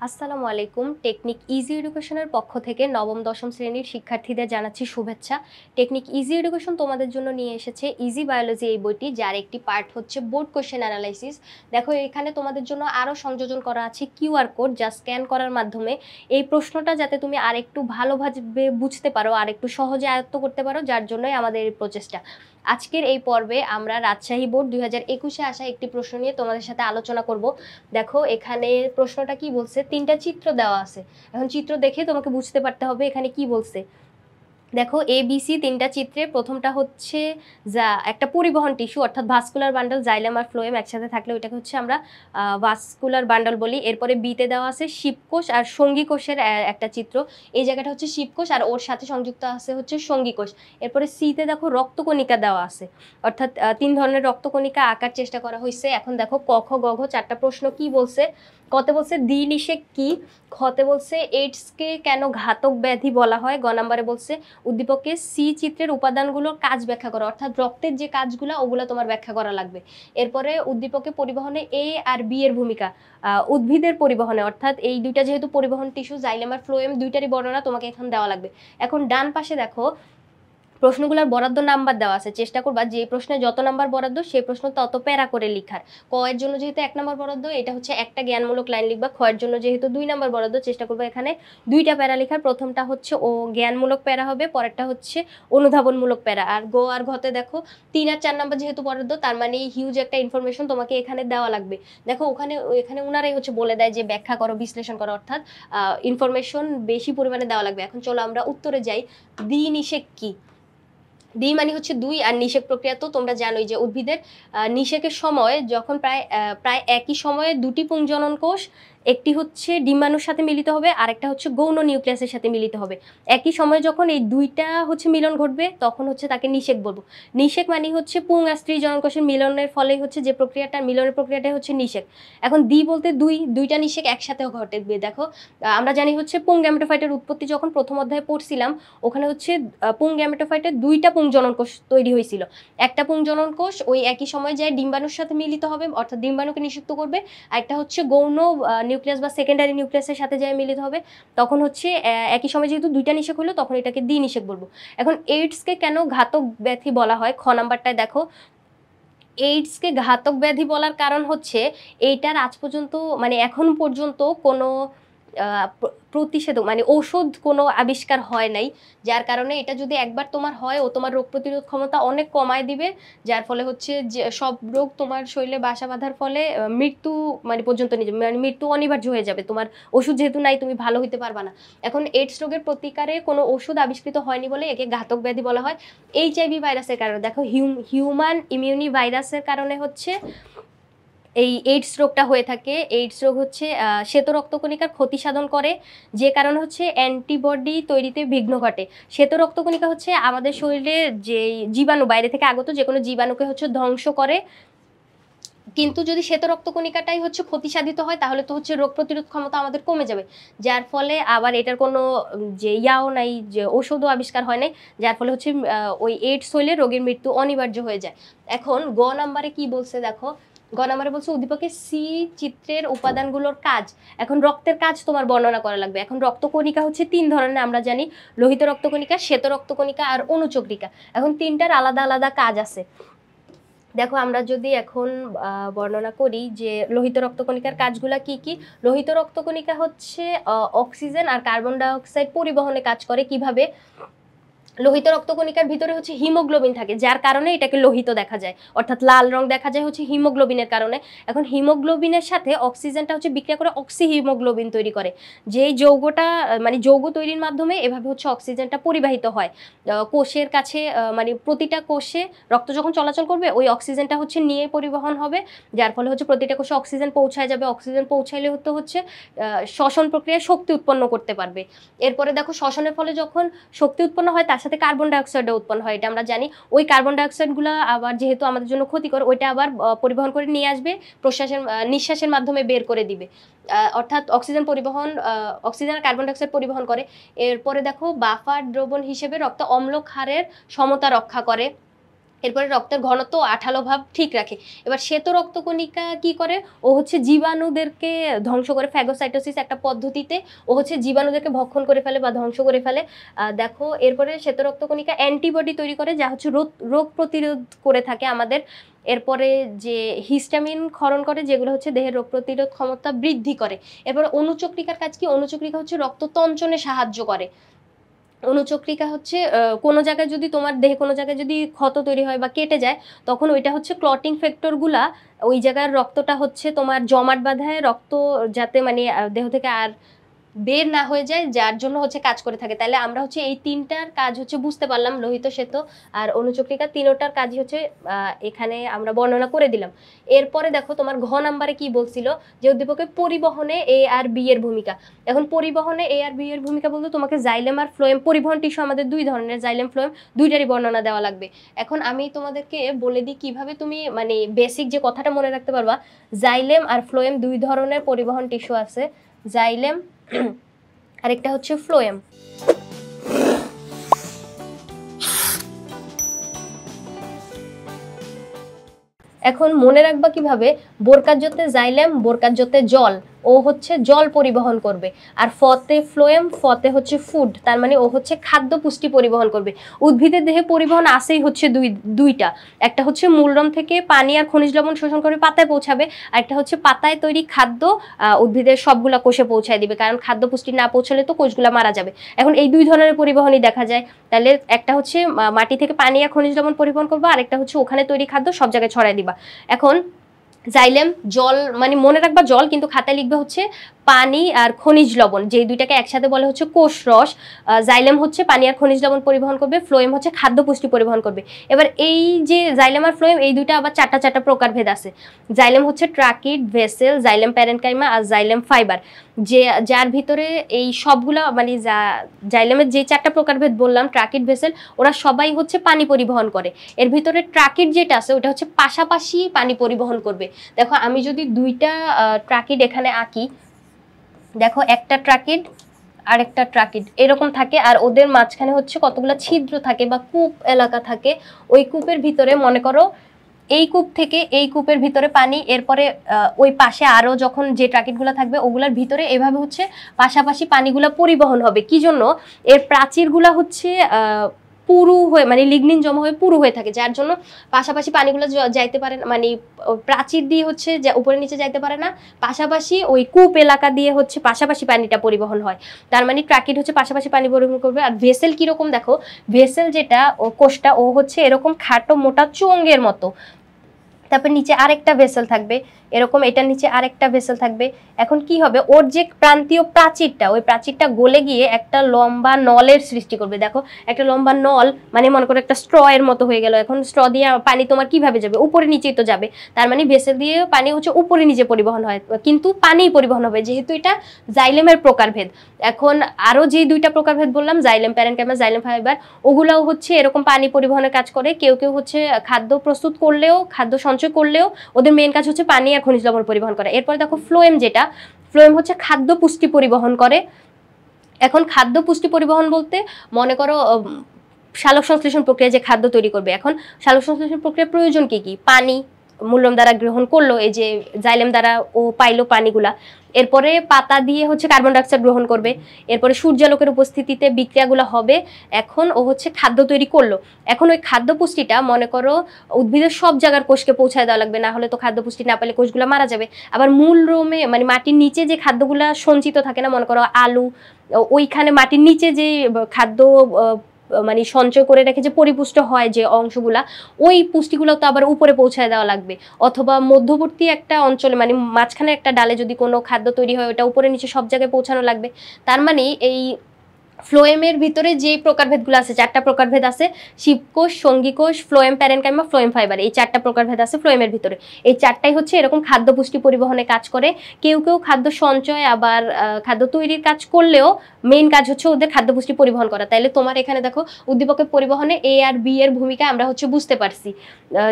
আসসালামু আলাইকুম। Technique easy এডুকেশনের পক্ষ থেকে নবম দশম শ্রেণীর শিক্ষার্থীদের জানাচ্ছি শুভেচ্ছা। টেকনিক ইজি এডুকেশন তোমাদের জন্য নিয়ে এসেছে ইজি বায়োলজি এই বইটি, যার একটি পার্ট হচ্ছে বোর্ড কোশ্চেন অ্যানালাইসিস। দেখো এখানে তোমাদের জন্য আরও সংযোজন করা আছে কিউআর কোড, যা স্ক্যান করার মাধ্যমে এই প্রশ্নটা যাতে তুমি আরেকটু ভালোভাবে বুঝতে পারো, আরেকটু সহজে আয়ত্ত করতে পারো, যার জন্যই আমাদের এই প্রচেষ্টা। আজকের এই পর্বে আমরা রাজশাহী বোর্ড 2021-এ আসা একটি প্রশ্ন নিয়ে তোমাদের সাথে আলোচনা করব। দেখো এখানে প্রশ্নটা কি বলছে, তিনটা চিত্র দেওয়া আছে। এখন চিত্র দেখে তোমাকে বুঝতে পারতে হবে এখানে কি বলছে। দেখো এবিসি তিনটা চিত্রে প্রথমটা হচ্ছে যা একটা পরিবহন টিস্যু, অর্থাৎ ভাস্কুলার বান্ডল, জাইলাম আর ফ্লোয়েম একসাথে থাকলে ওইটাকে হচ্ছে আমরা ভাস্কুলার বান্ডল বলি। এরপরে বিতে দেওয়া আছে শিবকোষ আর সঙ্গী কোষের একটা চিত্র। এই জায়গাটা হচ্ছে শিবকোষ আর ওর সাথে সংযুক্ত আছে হচ্ছে সঙ্গী কোষ। এরপরে সিতে দেখো রক্তকণিকা দেওয়া আছে, অর্থাৎ তিন ধরনের রক্তকণিকা আঁকার চেষ্টা করা হয়েছে। এখন দেখো ক খ গ ঘ চারটা প্রশ্ন কি বলছে। কতে বলছে নিষেক কি, খতে বলছে এইডসকে কেন ঘাতক ব্যাধি বলা হয়, গ নাম্বারে বলছে উদ্দীপকে সি চিত্রের উপাদানগুলোর কাজ ব্যাখ্যা করো, অর্থাৎ রক্তের যে কাজগুলো ওগুলো তোমার ব্যাখ্যা করা লাগবে। এরপরে উদ্দীপকে পরিবহনে এ আর বি এর ভূমিকা, উদ্ভিদের পরিবহনে, অর্থাৎ এই দুইটা যেহেতু পরিবহন টিস্যু, জাইলেম আর ফ্লোয়েম, দুইটারই বর্ণনা তোমাকে এখন দেওয়া লাগবে। এখন ডান পাশে দেখো প্রশ্নগুলোর বরাদ্দ নাম্বার দেওয়া আছে। চেষ্টা করবা যে প্রশ্নে যত নাম্বার বরাদ্দ সেই প্রশ্ন তত প্যারা করে লিখার। ক এর জন্য যেহেতু 1 নাম্বার বরাদ্দ, এটা হচ্ছে একটা জ্ঞানমূলক লাইন লিখবা। খ এর জন্য যেহেতু 2 নাম্বার বরাদ্দ, চেষ্টা করবা এখানে দুইটা প্যারা লিখার। প্রথমটা হচ্ছে ও জ্ঞানমূলক প্যারা হবে, পরেরটা হচ্ছে অনুধাবনমূলক প্যারা। আর গ আর ঘতে দেখো 3 আর 4 নাম্বার যেহেতু বরাদ্দ, তার মানে হিউজ একটা ইনফরমেশন তোমাকে এখানে দেওয়া লাগবে। দেখো এখানে ওনারাই হচ্ছে বলে দেয় যে ব্যাখ্যা করো, বিশ্লেষণ করো, অর্থাৎ ইনফরমেশন বেশি পরিমাণে দেওয়া লাগবে। এখন চলো আমরা উত্তরে যাই। নিষেক কি? মানে হচ্ছে দুই, আর নিষেক প্রক্রিয়া তো তোমরা জানোই যে উদ্ভিদের নিষেকের সময় যখন প্রায় একই সময়ে দুটি পুংজনন কোষ, একটি হচ্ছে ডিম্বাণুর সাথে মিলিত হবে, আরেকটা হচ্ছে গৌণ নিউক্লিয়াসের সাথে মিলিত হবে। একই সময়ে যখন এই দুইটা হচ্ছে মিলন ঘটবে তখন হচ্ছে তাকে নিষেক বলবো। নিষেক মানে হচ্ছে পুং আর স্ত্রী জননকোষের মিলনের ফলে হচ্ছে যে প্রক্রিয়াটা, মিলনের প্রক্রিয়াটাই হচ্ছে নিষেক। এখন বলতে দুইটা নিষেক একসাথে ঘটবে। দেখো আমরা জানি হচ্ছে পুং গ্যামেটোফাইটের উৎপত্তি যখন প্রথম অধ্যায়ে পড়ছিলাম, ওখানে হচ্ছে পুং গ্যামেটোফাইটের দুইটা পুংজনন কোষ তৈরি হয়েছিল। একটা পুংজনন কোষ ওই একই সময় যায় ডিম্বাণুর সাথে মিলিত হবে, অর্থাৎ ডিম্বাণুকে নিষিক্ত করবে। আর একটা হচ্ছে গৌণ নিউক্লিয়াস বা সেকেন্ডারি নিউক্লিয়াসের সাথে যায় মিলিত হবে। তখন হচ্ছে একই সময় যেহেতু দুইটা নিষেক হলো, তখন এটাকে নিষেক বলবো। এখন এইডসকে কেন ঘাতক ব্যাধি বলা হয়, খ নাম্বারটায় দেখো এইডসকে ঘাতক ব্যাধি বলার কারণ হচ্ছে এইটার আজ পর্যন্ত মানে এখন পর্যন্ত কোনো প্রতিষেধক মানে ওষুধ কোনো আবিষ্কার হয় নাই, যার কারণে এটা যদি একবার তোমার হয়, ও তোমার রোগ প্রতিরোধ ক্ষমতা অনেক কমায় দিবে, যার ফলে হচ্ছে যে সব রোগ তোমার শরীরে বাসা বাঁধার ফলে মৃত্যু মানে পর্যন্ত নিয়ে যাবে, মানে মৃত্যু অনিবার্য হয়ে যাবে। তোমার ওষুধ যেহেতু নাই, তুমি ভালো হইতে পারবা না। এখন এইডস রোগের প্রতিকারে কোনো ওষুধ আবিষ্কৃত হয়নি বলে একে ঘাতক ব্যাধি বলা হয়। এইচআইভি ভাইরাসের কারণে, দেখো হিউম্যান ইমিউনি ভাইরাসের কারণে হচ্ছে এই এইডস রোগটা হয়ে থাকে। এইডস রোগ হচ্ছে শ্বেত রক্তকণিকার ক্ষতি সাধন করে, যে কারণে হচ্ছে অ্যান্টিবডি তৈরিতে বিঘ্ন ঘটে। শ্বেত রক্তকণিকা হচ্ছে আমাদের শরীরে যে জীবাণু, বাইরে থেকে আগত যে কোনো জীবাণুকে হচ্ছে ধ্বংস করে। কিন্তু যদি শ্বেত রক্তকণিকাটাই হচ্ছে ক্ষতিসাধিত হয়, তাহলে তো হচ্ছে রোগ প্রতিরোধ ক্ষমতা আমাদের কমে যাবে, যার ফলে আবার এটার কোনো যে নাই, যে ওষুধও আবিষ্কার হয় নাই, যার ফলে হচ্ছে ওই এইডস হইলে রোগীর মৃত্যু অনিবার্য হয়ে যায়। এখন গ নাম্বারে কি বলছে দেখো, গ নাম্বারে বলছে উদ্দীপকে সি চিত্রের উপাদানগুলোর কাজ। এখন রক্তের কাজ তোমার বর্ণনা করা লাগবে। এখন রক্তকণিকা হচ্ছে 3 ধরনের আমরা জানি, লোহিত রক্তকণিকা, শ্বেত রক্তকণিকা আর অনুচক্রিকা। এখন 3টার আলাদা আলাদা কাজ আছে। দেখো আমরা যদি এখন বর্ণনা করি যে লোহিত রক্তকণিকার কাজগুলা কি কি। লোহিত রক্তকণিকা হচ্ছে অক্সিজেন আর কার্বন ডাই অক্সাইড পরিবহনে কাজ করে। কিভাবে? লোহিত রক্তকণিকার ভিতরে হচ্ছে হিমোগ্লোবিন থাকে, যার কারণে এটাকে লোহিত দেখা যায়, অর্থাৎ লাল রং দেখা যায় হচ্ছে হিমোগ্লোবিনের কারণে। এখন হিমোগ্লোবিনের সাথে অক্সিজেনটা হচ্ছে বিক্রিয়া করে অক্সি হিমোগ্লোবিন তৈরি করে, যেই যৌগটা মানে যৌগ তৈরির মাধ্যমে এভাবে হচ্ছে অক্সিজেনটা পরিবাহিত হয় কোষের কাছে। মানে প্রতিটা কোষে রক্ত যখন চলাচল করবে, ওই অক্সিজেনটা হচ্ছে নিয়ে পরিবহন হবে, যার ফলে হচ্ছে প্রতিটা কোষে অক্সিজেন পৌঁছায় যাবে। অক্সিজেন পৌঁছাইলে হচ্ছে শ্বসন প্রক্রিয়ায় শক্তি উৎপন্ন করতে পারবে। এরপরে দেখো শ্বসনের ফলে যখন শক্তি উৎপন্ন হয়, তার সাথে কার্বন ডাইঅক্সাইডও উৎপন্ন হয়, এটা আমরা জানি। ওই কার্বন ডাইঅক্সাইডগুলো আবার যেহেতু আমাদের জন্য ক্ষতিকর, ওইটা আবার পরিবহন করে নিয়ে আসবে, নিঃশ্বাসের মাধ্যমে বের করে দিবে। অর্থাৎ অক্সিজেন আর কার্বন ডাইঅক্সাইড পরিবহন করে। এরপরে দেখো বাফার দ্রবণ হিসেবে রক্ত অম্ল ক্ষারের সমতা রক্ষা করে। এরপরে রক্তের ঘনত্ব আঠালো ভাব ঠিক রাখে। এবার শ্বেত রক্তকণিকা কি করে, ও হচ্ছে জীবাণুদেরকে ধ্বংস করে, ফ্যাগোসাইটোসিস একটা পদ্ধতিতে ও হচ্ছে জীবাণুদেরকে ভক্ষণ করে ফেলে বা ধ্বংস করে ফেলে। দেখো এরপরে শ্বেত রক্তকণিকা অ্যান্টিবডি তৈরি করে যা হচ্ছে রোগ প্রতিরোধ করে থাকে আমাদের। এরপরে যে হিস্টামিন ক্ষরণ করে যেগুলো হচ্ছে দেহের রোগ প্রতিরোধ ক্ষমতা বৃদ্ধি করে। এরপরে অনুচক্রিকার কাজ কি, অনুচক্রিকা হচ্ছে রক্ত তঞ্চনে সাহায্য করে। অনুচক্রিকা হচ্ছে কোনো জায়গায় যদি তোমার দেহে কোনো জায়গায় যদি ক্ষত তৈরি হয় বা কেটে যায়, তখন ওইটা হচ্ছে ক্লটিং ফ্যাক্টরগুলা ওই জায়গার রক্তটা হচ্ছে তোমার জমাট বাঁধায় রক্ত যাতে মানে দেহ থেকে আর বের না হয়ে যায়, যার জন্য হচ্ছে কাজ করে থাকে। তাহলে আমরা হচ্ছে এই তিনটার কাজ হচ্ছে বুঝতে পারলাম, লোহিত, শ্বেত আর অনুচক্রিকা তিনটার কাজই হচ্ছে এখানে আমরা বর্ণনা করে দিলাম। এরপরে দেখো তোমার ঘ নাম্বারে কি বলছিল যে উদ্দীপকের পরিবহনে এ আর বি এর ভূমিকা। এখন পরিবহনে এ আর বি এর ভূমিকা বলতে তোমাকে জাইলেম আর ফ্লোয়েম, পরিবহন টিস্যু আমাদের দুই ধরনের, জাইলেম ফ্লোয়েম দুইটারই বর্ণনা দেওয়া লাগবে। এখন আমি তোমাদেরকে বলে দিই কিভাবে তুমি মানে বেসিক যে কথাটা মনে রাখতে পারবা। জাইলেম আর ফ্লোয়েম দুই ধরনের পরিবহন টিস্যু আছে, জাইলেম আরেকটা হচ্ছে ফ্লোয়েম। এখন মনে রাখবা কিভাবে, বোরকাজ্যতে জাইলেম, বোরকাজ্যতে জল, ও হচ্ছে জল পরিবহন করবে। আর ফতে ফ্লোয়েম, ফতে হচ্ছে ফুড, তার মানে ও হচ্ছে খাদ্য পুষ্টি পরিবহন করবে। উদ্ভিদের দেহে পরিবহন আসেই হচ্ছে দুইটা, একটা হচ্ছে মূলরম থেকে পানি আর খনিজ লবণ শোষণ করে পাতায় পৌঁছাবে, আর একটা হচ্ছে পাতায় তৈরি খাদ্য উদ্ভিদের সবগুলা কোষে পৌঁছায় দিবে, কারণ খাদ্য পুষ্টি না পৌঁছালে তো কোষগুলা মারা যাবে। এখন এই দুই ধরনের পরিবহনই দেখা যায়। তাহলে একটা হচ্ছে মাটি থেকে পানি আর খনিজ লবণ পরিবহন করবা, আরেকটা হচ্ছে ওখানে তৈরি খাদ্য সব জায়গায় ছড়াই দিবা। এখন জাইলেম জল, মানে মনে রাখবা জল, কিন্তু খাতায় লিখবে হচ্ছে পানি আর খনিজ লবণ, যে দুইটাকে একসাথে বলে হচ্ছে কোষ রস। জাইলেম হচ্ছে পানি আর খনিজ লবণ পরিবহন করবে, ফ্লোয়েম হচ্ছে খাদ্য পুষ্টি পরিবহন করবে। এবার এই যে জাইলেম আর ফ্লোয়েম এই দুইটা আবার চারটা প্রকারভেদ আছে। জাইলেম হচ্ছে ট্রাকিড, ভেসেল, জাইলেম প্যারেনকাইমা আর জাইলেম ফাইবার, যে যার ভিতরে এই সবগুলা মানে জাইলেমের যে চারটা প্রকারভেদ বললাম, ট্রাকিড, ভেসেল, ওরা সবাই হচ্ছে পানি পরিবহন করে। এর ভিতরে ট্রাকিড যেটা আছে ওটা হচ্ছে পাশাপাশি পানি পরিবহন করবে। দেখো আমি যদি দুইটা ট্রাকিড এখানে আঁকি, দেখো একটা ট্রাকিড আর একটা ট্রাকিড এরকম থাকে, আর ওদের মাঝখানে হচ্ছে কতগুলো ছিদ্র থাকে বা কূপ এলাকা থাকে। ওই কূপের ভিতরে মনে করো এই কূপ থেকে এই কূপের ভিতরে পানি, এরপরে ওই পাশে আরো যখন যে ট্রাকিটগুলো থাকবে ওগুলার ভিতরে এভাবে হচ্ছে পাশাপাশি পানিগুলা পরিবহন হবে। কি জন্য? এর প্রাচীরগুলা হচ্ছে পুরু হয়ে মানে লিগনিন জমা হয়ে পুরু হয়ে থাকে, যার জন্য পাশাপাশি পানিগুলো যাইতে পারে না, মানে প্রাচীর দিয়ে হচ্ছে উপরে নিচে যাইতে পারে না, পাশাপাশি ওই কূপ এলাকা দিয়ে হচ্ছে পাশাপাশি পানিটা পরিবহন হয়। তার মানে ট্রাকিট হচ্ছে পাশাপাশি পানি পরিবহন করবে। আর ভেসেল কিরকম দেখো, ভেসেল যেটা ও কোষটা ও হচ্ছে এরকম খাটো মোটা চোঙের মতো, তারপর নিচে আরেকটা ভেসেল থাকবে এরকম, এটার নিচে আরেকটা ভেসেল থাকবে। এখন কি হবে, ওর যে প্রান্তীয় প্রাচীরটা, ওই প্রাচীরটা গলে গিয়ে একটা লম্বা নলের সৃষ্টি করবে। দেখো একটা লম্বা নল, মানে মনে করো একটা স্ট্র এর মতো হয়ে গেল। এখন স্ট্র দিয়ে পানি তোমার কিভাবে যাবে? উপরে নিচেই তো যাবে। তার মানে ভেসেল দিয়ে পানি হচ্ছে উপরে নিচে পরিবহন হয়, কিন্তু পানি পরিবহন হবে, যেহেতু এটা জাইলেমের প্রকারভেদ। এখন আরো যে দুইটা প্রকারভেদ বললাম, জাইলেম প্যারেনকাইমা, জাইলেম ফাইবার, ওগুলাও হচ্ছে এরকম পানি পরিবহনের কাজ করে। কেউ কেউ হচ্ছে খাদ্য প্রস্তুত করলেও, খাদ্য সঞ্চয় করলেও ওদের মেন কাজ হচ্ছে পানি আর খনিজ লবণ পরিবহন করা। এরপর দেখো ফ্লোয়েম, যেটা ফ্লোয়েম হচ্ছে খাদ্য পুষ্টি পরিবহন করে। এখন খাদ্য পুষ্টি পরিবহন বলতে মনে করো সালোক সংশ্লেষণ প্রক্রিয়া যে খাদ্য তৈরি করবে। এখন সালোক সংশ্লেষণ প্রক্রিয়ার প্রয়োজন কি কি? পানি মূলম দ্বারা গ্রহণ করলো, এই যে জাইলেম দ্বারা ও পাইলো পানিগুলা। এরপরে পাতা দিয়ে হচ্ছে কার্বন ডাইঅক্সাইড গ্রহণ করবে। এরপরে সূর্যালোকের উপস্থিতিতে বিক্রিয়াগুলো হবে। এখন ও হচ্ছে খাদ্য তৈরি করলো। এখন ওই খাদ্য পুষ্টিটা মনে করো উদ্ভিদের সব জায়গার কোষকে পৌঁছায় দেওয়া লাগবে, না হলে তো খাদ্য পুষ্টি না পেলে কোষগুলো মারা যাবে। আবার মূল রোমে মানে মাটির নিচে যে খাদ্যগুলা সঞ্চিত থাকে না, মনে করো আলু, ওইখানে মাটির নিচে যে খাদ্য মানে সঞ্চয় করে রেখে যে পরিপুষ্ট হয় যে অংশগুলা, ওই পুষ্টিগুলো তো আবার উপরে পৌঁছায় দেওয়া লাগবে। অথবা মধ্যবর্তী একটা অঞ্চলে মানে মাঝখানে একটা ডালে যদি কোনো খাদ্য তৈরি হয়, ওটা উপরে নিচে সব জায়গায় পৌঁছানো লাগবে। তার মানে এই ফ্লোয়েমের ভিতরে যে প্রকারভেদগুলো আছে, চারটা প্রকারভেদ আছে, শিবকোষ, সঙ্গীকোষ, ফ্লোয়েম প্যারেনকাইমা, ফ্লোয়েম ফাইবার, এই চারটা প্রকারভেদ আছে ফ্লোয়েমের ভিতরে। এই চারটাই হচ্ছে এরকম খাদ্য পুষ্টি পরিবহনে কাজ করে। কেউ কেউ খাদ্য সঞ্চয় আবার খাদ্য তৈরির কাজ করলেও মেইন কাজ হচ্ছে ওদের খাদ্য পুষ্টি পরিবহন করা। তাইলে তোমার এখানে দেখো উদ্দীপকের পরিবহনে এ আর বি এর ভূমিকা আমরা হচ্ছে বুঝতে পারছি।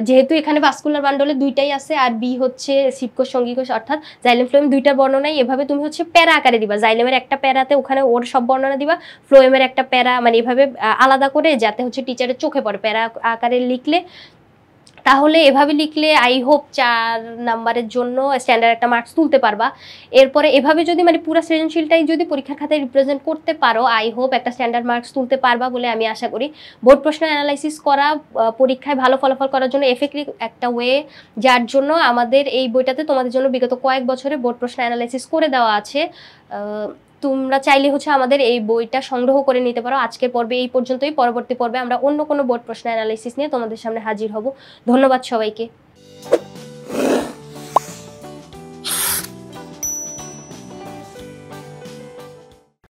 যেহেতু এখানে ভাস্কুলার বান্ডলে দুইটাই আছে, আর বি হচ্ছে শিবকোষ, সঙ্গীকোষ, অর্থাৎ জাইলেম ফ্লোয়েম দুইটার বর্ণনাই এভাবে তুমি হচ্ছে প্যারা আকারে দিবা। জাইলেমের একটা প্যারাতে ওখানে ওর সব বর্ণনা দিবা, ফ্লোয়েমের একটা প্যারা মানে এভাবে আলাদা করে, যাতে হচ্ছে টিচারের চোখে পড়ে। প্যারা আকারে লিখলে তাহলে এভাবে লিখলে আই হোপ 4 নাম্বারের জন্য স্ট্যান্ডার্ড একটা মার্কস তুলতে পারবা। এরপরে এভাবে যদি মানে পুরো সৃজনশীলটাই যদি পরীক্ষার খাতায় রিপ্রেজেন্ট করতে পারো, আই হোপ একটা স্ট্যান্ডার্ড মার্কস তুলতে পারবা বলে আমি আশা করি। বোর্ড প্রশ্ন অ্যানালাইসিস করা পরীক্ষায় ভালো ফলাফল করার জন্য এফেক্টিভ একটা ওয়ে, যার জন্য আমাদের এই বইটাতে তোমাদের জন্য বিগত কয়েক বছরে বোর্ড প্রশ্ন অ্যানালাইসিস করে দেওয়া আছে। তোমরা চাইলে হচ্ছে আমাদের এই বইটা সংগ্রহ করে নিতে পারো। আজকের পর্বে এই পর্যন্তই। পরবর্তী পর্বে আমরা অন্য কোনো বোর্ড প্রশ্ন অ্যানালাইসিস নিয়ে তোমাদের সামনে হাজির হব। ধন্যবাদ সবাইকে।